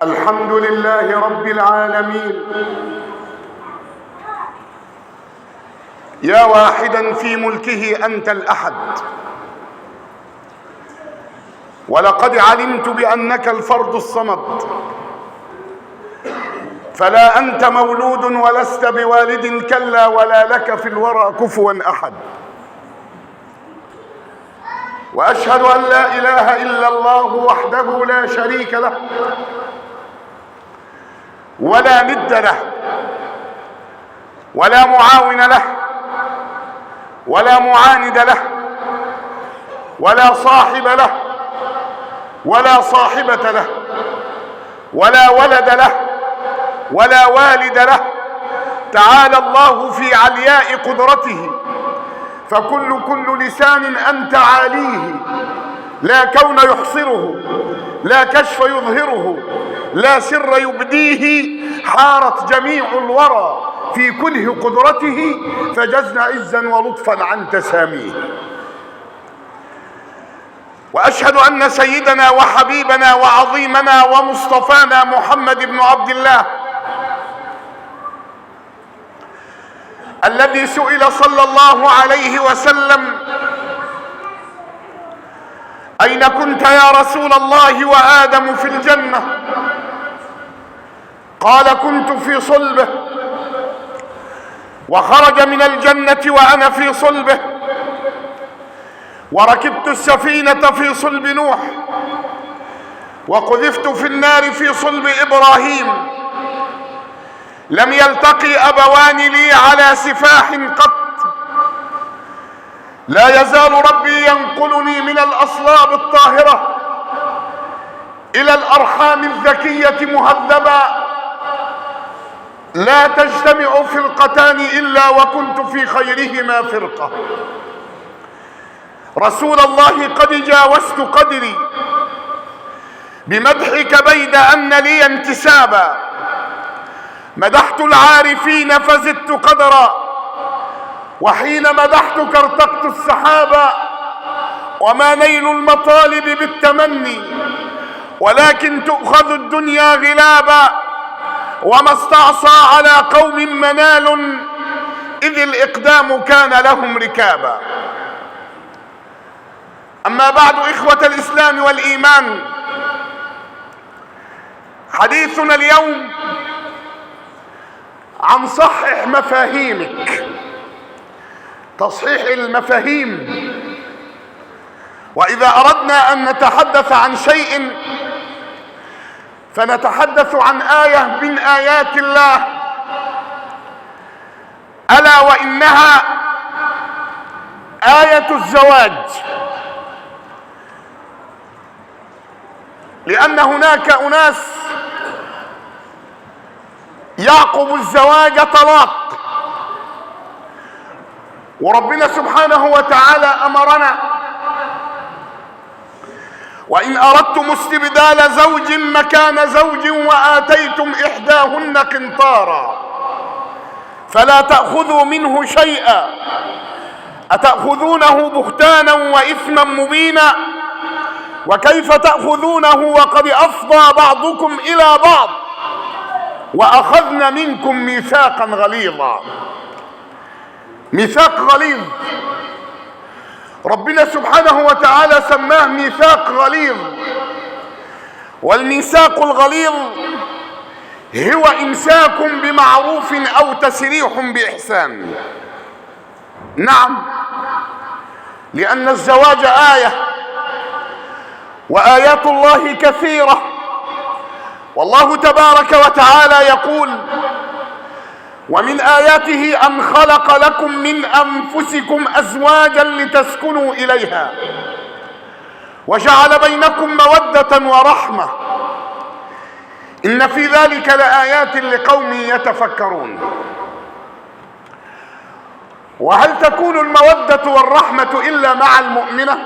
الحمد لله رب العالمين، يا واحدا في ملكه أنت الأحد، ولقد علمت بأنك الفرد الصمد، فلا أنت مولود ولست بوالد كلا ولا لك في الورى كفوا أحد. وأشهد أن لا إله إلا الله وحده لا شريك له ولا ند له ولا معاون له ولا معاند له ولا صاحب له ولا صاحبة له ولا ولد له ولا والد له، تعالى الله في علياء قدرته، فكل لسان أنت عاليه، لا كون يحصره، لا كشف يظهره، لا سر يبديه، حارت جميع الورى في كله قدرته، فجزنا عزا ولطفا عن تساميه. وأشهد أن سيدنا وحبيبنا وعظيمنا ومصطفانا محمد بن عبد الله الذي سئل صلى الله عليه وسلم: أين كنت يا رسول الله وآدم في الجنة؟ قال: كنت في صلبه، وخرج من الجنة وأنا في صلبه، وركبت السفينة في صلب نوح، وقذفت في النار في صلب إبراهيم، لم يلتقي أبوان لي على سفاح قط، لا يزال ربي ينقلني من الأصلاب الطاهرة إلى الأرحام الذكية مهذبا، لا تجتمع فرقتان إلا وكنت في خيرهما فرقة. رسول الله، قد جاوزت قدري بمدحك بيد أن لي انتسابا، مدحت العارفين فزدت قدرا، وحين مدحتك ارتقت السحابا، وما نيل المطالب بالتمني، ولكن تؤخذ الدنيا غلابا، وما استعصى على قوم منال إذ الإقدام كان لهم ركابا. أما بعد، إخوة الإسلام والإيمان، حديثنا اليوم عن صحح مفاهيمك، تصحيح المفاهيم. وإذا أردنا أن نتحدث عن شيء فنتحدث عن آية من آيات الله، ألا وإنها آية الزواج، لأن هناك أناس يعقب الزواج طلاق، وربنا سبحانه وتعالى أمرنا: وإن أردتم استبدال زوج مكان زوج وآتيتم إحداهن قنطارا فلا تأخذوا منه شيئا أتأخذونه بهتانا وإثما مبينا وكيف تأخذونه وقد أفضى بعضكم إلى بعض وأخذن منكم ميثاقا غليظا. ميثاق غليظ، ربنا سبحانه وتعالى سماه ميثاق غليظ. والميثاق الغليظ هو إمساك بمعروف أو تسريح بإحسان. نعم، لأن الزواج آية، وآيات الله كثيرة، والله تبارك وتعالى يقول: ومن آياته أن خلق لكم من أنفسكم أزواجا لتسكنوا إليها وجعل بينكم مودة ورحمة إن في ذلك لآيات لقوم يتفكرون. وهل تكون المودة والرحمة إلا مع المؤمنة؟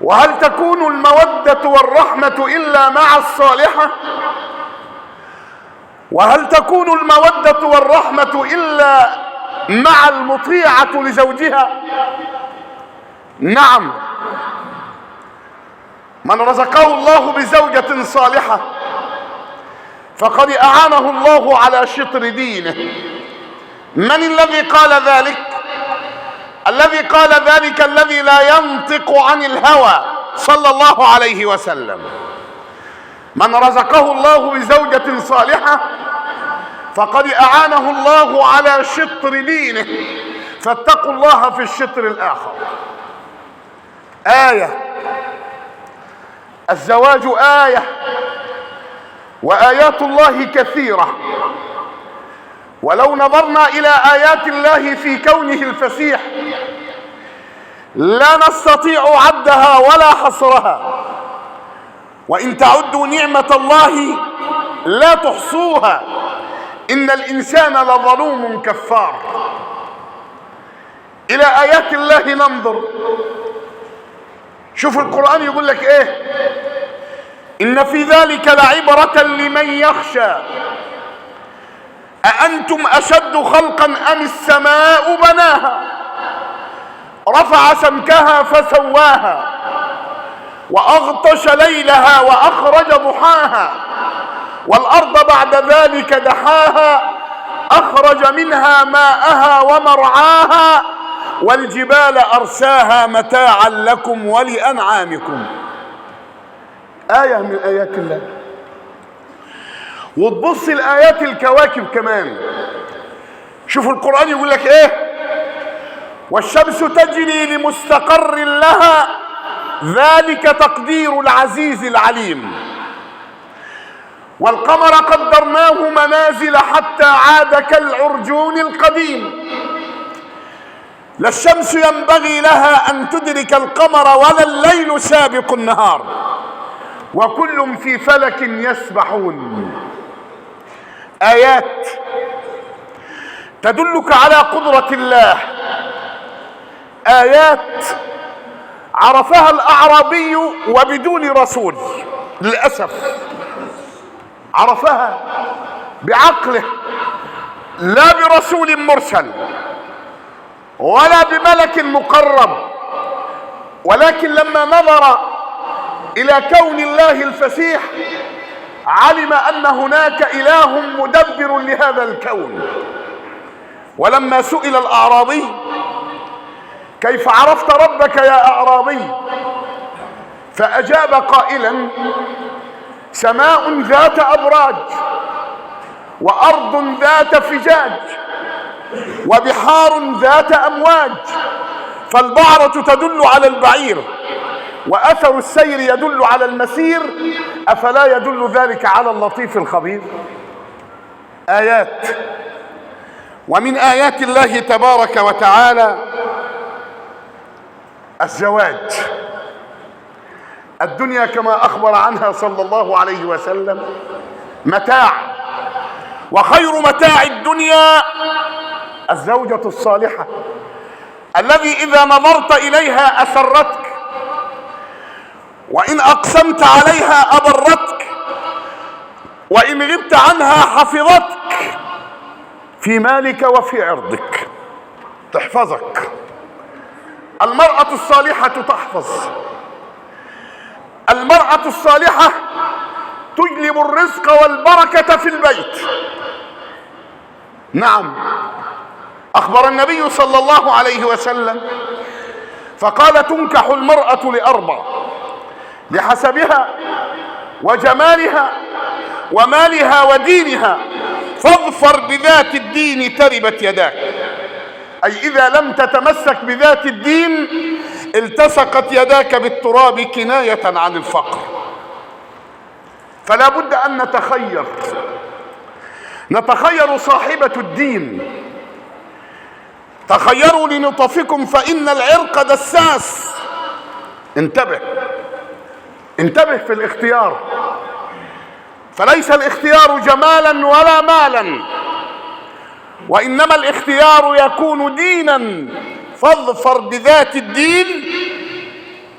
وهل تكون المودة والرحمة إلا مع الصالحة؟ وهل تكون المودة والرحمة إلا مع المطيعة لزوجها؟ نعم، من رزقه الله بزوجة صالحة فقد أعانه الله على شطر دينه. من الذي قال ذلك؟ الذي قال ذلك الذي لا ينطق عن الهوى صلى الله عليه وسلم. من رزقه الله بزوجة صالحة فقد أعانه الله على شطر دينه، فاتقوا الله في الشطر الآخر. آية، الزواج آية، وآيات الله كثيرة، ولو نظرنا إلى آيات الله في كونه الفسيح لا نستطيع عدها ولا حصرها، وإن تعدوا نعمة الله لا تحصوها، إن الإنسان لظلوم كفار. إلى آيات الله ننظر. شوف القرآن يقول لك إيه؟ إن في ذلك لعبرة لمن يخشى أأنتم أشد خلقا أم السماء بناها رفع سمكها فسواها وأغطش ليلها وأخرج ضحاها والأرض بعد ذلك دحاها أخرج منها ماءها ومرعاها والجبال أرساها متاعا لكم ولأنعامكم. آية من آيات الله. وتبص الآيات الكواكب كمان. شوفوا القرآن يقول لك إيه؟ والشمس تجري لمستقر لها ذلك تقدير العزيز العليم والقمر قدرناه منازل حتى عاد كالعرجون القديم لا الشمس ينبغي لها أن تدرك القمر ولا الليل سابق النهار وكل في فلك يسبحون. آيات تدلك على قدرة الله، آيات عرفها الأعرابي وبدون رسول، للأسف عرفها بعقله لا برسول مرسل ولا بملك مقرب، ولكن لما نظر إلى كون الله الفسيح علم أن هناك إله مدبر لهذا الكون. ولما سئل الأعرابي كيف عرفت ربك يا أعرابي؟ فأجاب قائلا سماء ذات أبراج وأرض ذات فجاج وبحار ذات أمواج فالبعرة تدل على البعير وأثر السير يدل على المسير أفلا يدل ذلك على اللطيف الخبير؟ آيات. ومن آيات الله تبارك وتعالى الزواج. الدنيا كما أخبر عنها صلى الله عليه وسلم متاع، وخير متاع الدنيا الزوجة الصالحة الذي إذا نظرت إليها أسرتك وإن أقسمت عليها أبرتك وإن غبت عنها حفظتك في مالك وفي عرضك، تحفظك. المرأة الصالحة تحفظ. المرأة الصالحة تجلب الرزق والبركة في البيت. نعم، أخبر النبي صلى الله عليه وسلم فقال تنكح المرأة لأربع: لحسبها وجمالها ومالها ودينها فاظفر بذات الدين تربت يداك. أي إذا لم تتمسك بذات الدين التصقت يداك بالتراب كناية عن الفقر. فلا بد أن نتخير صاحبة الدين. تخيروا لنطفكم فإن العرق دساس. انتبه في الاختيار، فليس الاختيار جمالا ولا مالا، وإنما الاختيار يكون دينا. فاظفر بذات الدين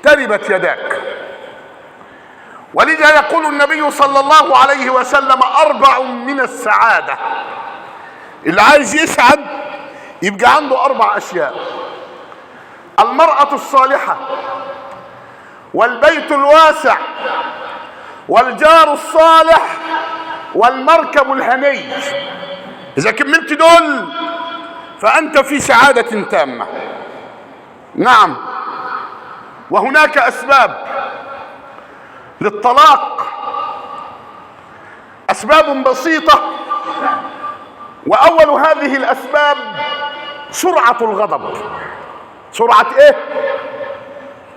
تربت يداك. ولذا يقول النبي صلى الله عليه وسلم 4 من السعادة. اللي عايز يسعد يبقى عنده 4 أشياء: المرأة الصالحة والبيت الواسع والجار الصالح والمركب الهني. إذا كملت دول فأنت في سعادة تامة. نعم، وهناك أسباب للطلاق، أسباب بسيطة، وأول هذه الأسباب سرعة الغضب. سرعة إيه؟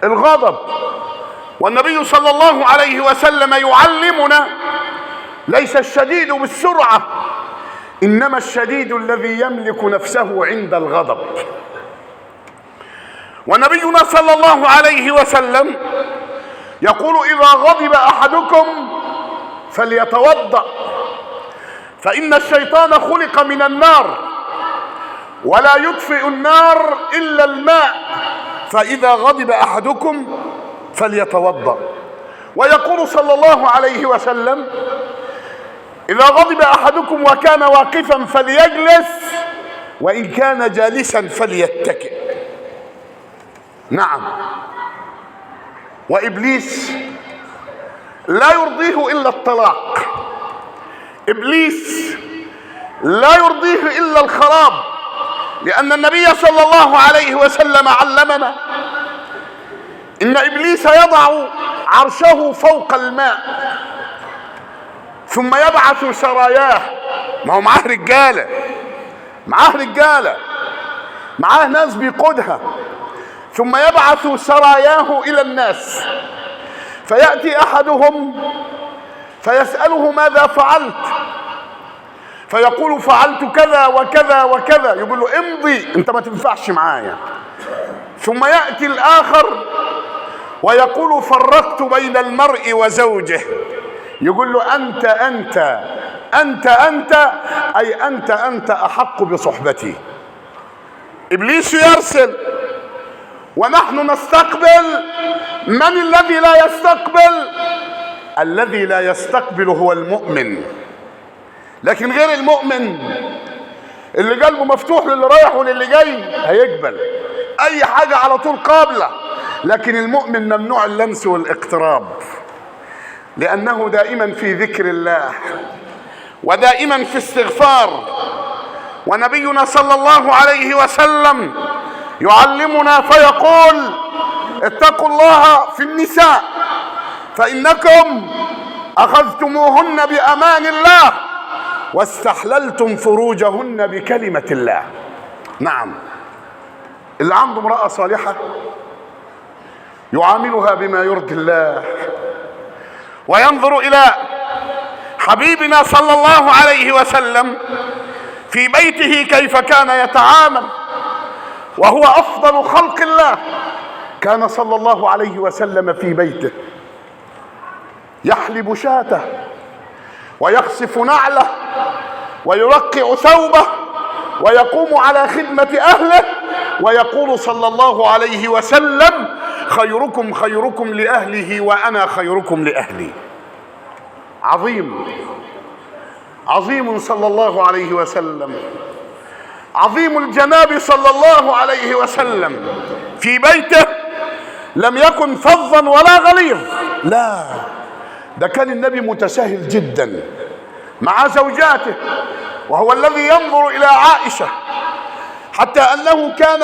الغضب. والنبي صلى الله عليه وسلم يعلمنا ليس الشديد بالسرعة، إنما الشديد الذي يملك نفسه عند الغضب. ونبينا صلى الله عليه وسلم يقول إذا غضب أحدكم فليتوضأ، فإن الشيطان خلق من النار ولا يطفئ النار إلا الماء، فإذا غضب أحدكم فليتوضأ. ويقول صلى الله عليه وسلم إذا غضب أحدكم وكان واقفا فليجلس، وإن كان جالسا فليتكئ. نعم، وإبليس لا يرضيه إلا الطلاق. إبليس لا يرضيه إلا الخراب، لأن النبي صلى الله عليه وسلم علمنا إن إبليس يضع عرشه فوق الماء ثم يبعث سراياه. ما هو معاه رجالة، معاه ناس بيقودها، ثم يبعث سراياه إلى الناس، فيأتي أحدهم فيسأله ماذا فعلت؟ فيقول فعلت كذا وكذا وكذا. يقول له امضي، انت ما تنفعش معايا. ثم يأتي الآخر ويقول فرقت بين المرء وزوجه. يقول له أنت أنت أنت أنت أي أنت أحق بصحبتي. إبليس يرسل ونحن نستقبل. من الذي لا يستقبل؟ الذي لا يستقبل هو المؤمن. لكن غير المؤمن اللي قلبه مفتوح للي رايح وللي جاي هيقبل أي حاجة على طول قابلة. لكن المؤمن ممنوع اللمس والاقتراب، لأنه دائما في ذكر الله ودائما في استغفار. ونبينا صلى الله عليه وسلم يعلمنا فيقول اتقوا الله في النساء فإنكم أخذتموهن بأمان الله واستحللتم فروجهن بكلمة الله. نعم، اللي عنده امرأة صالحة يعاملها بما يرضي الله، وينظر إلى حبيبنا صلى الله عليه وسلم في بيته كيف كان يتعامل، وهو أفضل خلق الله. كان صلى الله عليه وسلم في بيته يحلب شاته ويخسف نعله ويرقع ثوبه ويقوم على خدمة أهله، ويقول صلى الله عليه وسلم خيركم خيركم لأهله وأنا خيركم لأهلي. عظيم صلى الله عليه وسلم، عظيم الجناب صلى الله عليه وسلم. في بيته لم يكن فظا ولا غليظ، لا، ده كان النبي متساهل جدا مع زوجاته، وهو الذي ينظر إلى عائشة حتى أنه كان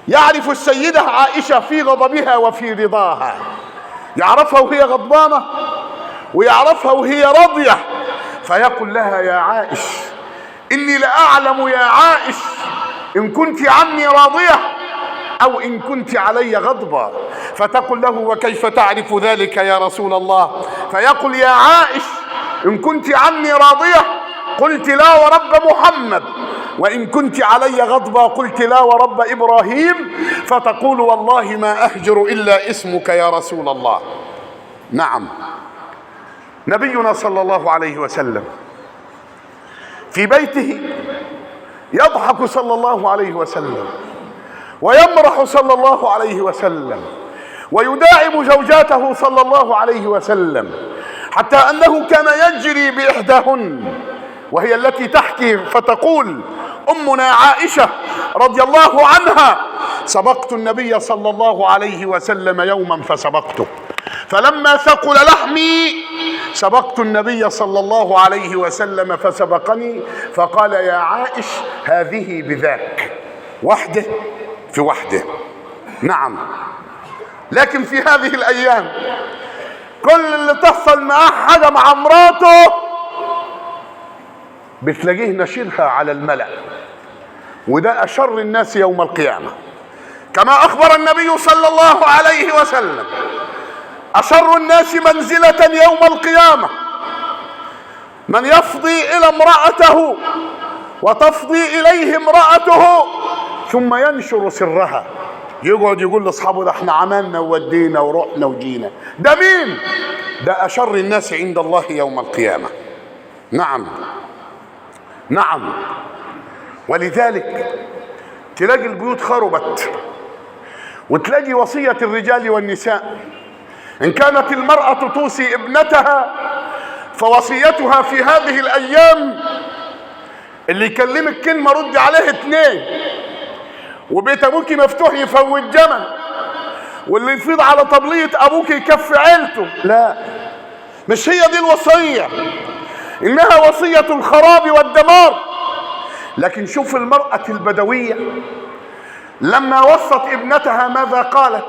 يعرف السيدة عائشة في غضبها وفي رضاها، يعرفها وهي غضبانة ويعرفها وهي راضية، فيقول لها يا عائش إني لأعلم يا عائش إن كنت عني راضية أو إن كنت علي غضبة. فتقول له وكيف تعرف ذلك يا رسول الله؟ فيقول يا عائش إن كنت عني راضية قلت لا ورب محمد، وإن كنت علي غضبة قلت لا ورب إبراهيم، فتقول والله ما أهجر إلا اسمك يا رسول الله. نعم، نبينا صلى الله عليه وسلم في بيته يضحك صلى الله عليه وسلم ويمرح صلى الله عليه وسلم ويداعب زوجاته صلى الله عليه وسلم، حتى أنه كان يجري بإحداهن وهي التي تحكي فتقول أمنا عائشة رضي الله عنها سبقت النبي صلى الله عليه وسلم يوما فسبقته، فلما ثقل لحمي سبقت النبي صلى الله عليه وسلم فسبقني، فقال يا عائش هذه بذاك، وحده في وحده. نعم. لكن في هذه الأيام كل اللي تحصل معاه حاجة مع مراته بتلاقيه نشرها على الملأ، وده أشر الناس يوم القيامة، كما أخبر النبي صلى الله عليه وسلم أشر الناس منزلة يوم القيامة من يفضي إلى امرأته وتفضي إليه امرأته ثم ينشر سرها، يقعد يقول لاصحابه ده احنا عملنا وودينا ورحنا وجينا. ده مين؟ ده أشر الناس عند الله يوم القيامة. نعم نعم. ولذلك تلاقي البيوت خربت، وتلاقي وصية الرجال والنساء، إن كانت المرأة توصي ابنتها فوصيتها في هذه الأيام اللي يكلمك كلمة رد عليه 2، وبيت أبوك مفتوح يفوت جمل، واللي يفيض على طبلية أبوك يكفي عيلته. لا، مش هي دي الوصية، إنها وصية الخراب والدمار. لكن شوف المرأة البدوية لما وصت ابنتها ماذا قالت؟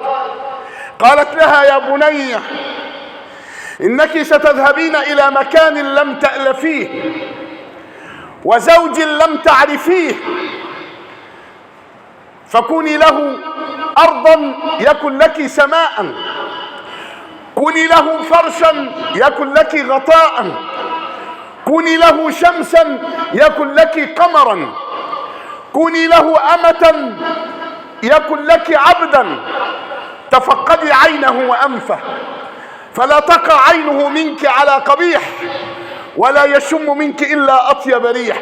قالت لها يا بني إنك ستذهبين إلى مكان لم تألفيه وزوج لم تعرفيه، فكوني له أرضا يكن لك سماء، كوني له فرشا يكن لك غطاء، كوني له شمسا يكن لك قمرا، كوني له أمة يكن لك عبدا، تفقدي عينه وأنفه فلا تقع عينه منك على قبيح ولا يشم منك إلا أطيب ريح،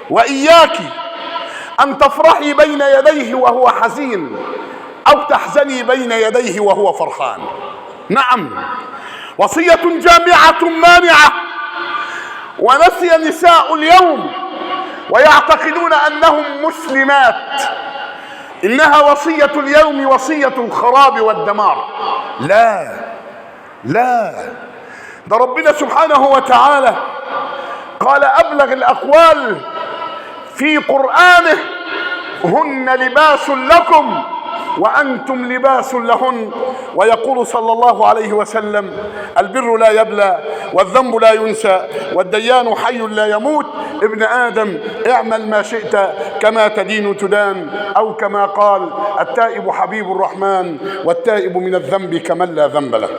وإياك أن تفرحي بين يديه وهو حزين أو تحزني بين يديه وهو فرحان. نعم، وصية جامعة مانعة. ونسي نساء اليوم ويعتقدون أنهم مسلمات إنها وصية اليوم وصية الخراب والدمار. لا لا، ده ربنا سبحانه وتعالى قال أبلغ الأقوال في قرآنه هن لباس لكم وأنتم لباس لهن، ويقول صلى الله عليه وسلم البر لا يبلى والذنب لا ينسى والديان حي لا يموت، ابن آدم اعمل ما شئت كما تدين تدان، أو كما قال التائب حبيب الرحمن والتائب من الذنب كمن لا ذنب له.